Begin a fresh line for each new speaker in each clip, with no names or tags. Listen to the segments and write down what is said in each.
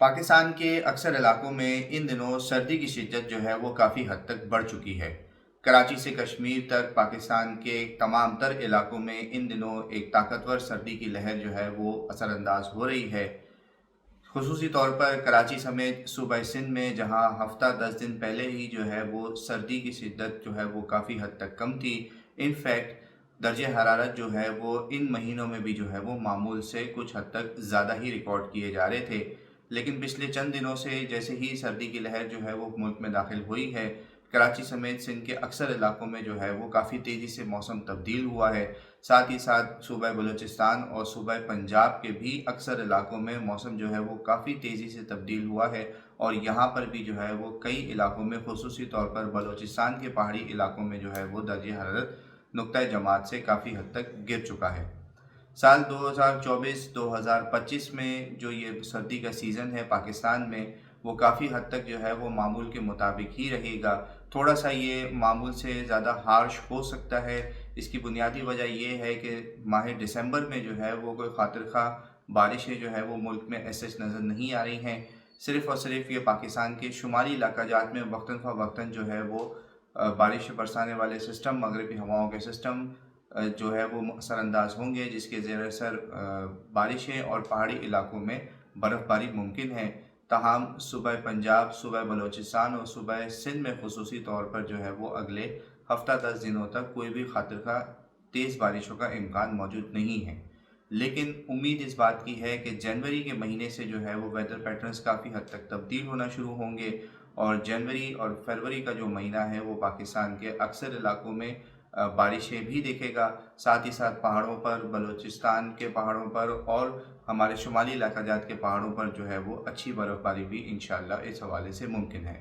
پاکستان کے اکثر علاقوں میں ان دنوں سردی کی شدت جو ہے وہ کافی حد تک بڑھ چکی ہے۔ کراچی سے کشمیر تک پاکستان کے تمام تر علاقوں میں ان دنوں ایک طاقتور سردی کی لہر جو ہے وہ اثر انداز ہو رہی ہے۔ خصوصی طور پر کراچی سمیت صوبہ سندھ میں جہاں ہفتہ 10 دن پہلے ہی جو ہے وہ سردی کی شدت جو ہے وہ کافی حد تک کم تھی۔ ان فیکٹ درجہ حرارت جو ہے وہ ان مہینوں میں بھی جو ہے وہ معمول سے کچھ حد تک زیادہ ہی ریکارڈ کیے جا رہے تھے، لیکن پچھلے چند دنوں سے جیسے ہی سردی کی لہر جو ہے وہ ملک میں داخل ہوئی ہے، کراچی سمیت سندھ کے اکثر علاقوں میں جو ہے وہ کافی تیزی سے موسم تبدیل ہوا ہے۔ ساتھ ہی ساتھ صوبہ بلوچستان اور صوبہ پنجاب کے بھی اکثر علاقوں میں موسم جو ہے وہ کافی تیزی سے تبدیل ہوا ہے، اور یہاں پر بھی جو ہے وہ کئی علاقوں میں خصوصی طور پر بلوچستان کے پہاڑی علاقوں میں جو ہے وہ درجہ حرارت نقطۂ جماعت سے کافی حد تک گر چکا ہے۔ سال 2024-2025 میں جو یہ سردی کا سیزن ہے پاکستان میں، وہ کافی حد تک جو ہے وہ معمول کے مطابق ہی رہے گا۔ تھوڑا سا یہ معمول سے زیادہ ہارش ہو سکتا ہے۔ اس کی بنیادی وجہ یہ ہے کہ ماہ دسمبر میں جو ہے وہ کوئی خاطر خواہ بارشیں جو ہے وہ ملک میں ایسے نظر نہیں آ رہی ہیں۔ صرف اور صرف یہ پاکستان کے شمالی علاقہ جات میں وقتاً فوقتاً جو ہے وہ بارش برسانے والے سسٹم، مغربی ہواؤں کے سسٹم جو ہے وہ اثر انداز ہوں گے، جس کے زیر اثر بارشیں اور پہاڑی علاقوں میں برف باری ممکن ہے۔ تاہم صوبہ پنجاب، صوبہ بلوچستان اور صوبہ سندھ میں خصوصی طور پر جو ہے وہ اگلے ہفتہ 10 دنوں تک کوئی بھی خاطر خواہ تیز بارشوں کا امکان موجود نہیں ہے۔ لیکن امید اس بات کی ہے کہ جنوری کے مہینے سے جو ہے وہ ویدر پیٹرنز کافی حد تک تبدیل ہونا شروع ہوں گے، اور جنوری اور فروری کا جو مہینہ ہے وہ پاکستان کے اکثر علاقوں میں بارشیں بھی دیکھے گا۔ ساتھ ہی ساتھ پہاڑوں پر، بلوچستان کے پہاڑوں پر اور ہمارے شمالی علاقہ جات کے پہاڑوں پر جو ہے وہ اچھی برف باری بھی انشاءاللہ اس حوالے سے ممکن ہے۔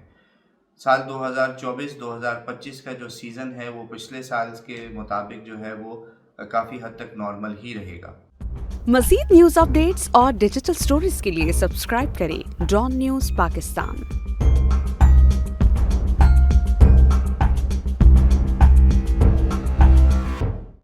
سال 2024-2025 کا جو سیزن ہے وہ پچھلے سال کے مطابق جو ہے وہ کافی حد تک نارمل ہی رہے گا۔
مزید نیوز اپ ڈیٹس اور ڈیجیٹل سٹوریز کے لیے سبسکرائب کریں ڈان نیوز پاکستان۔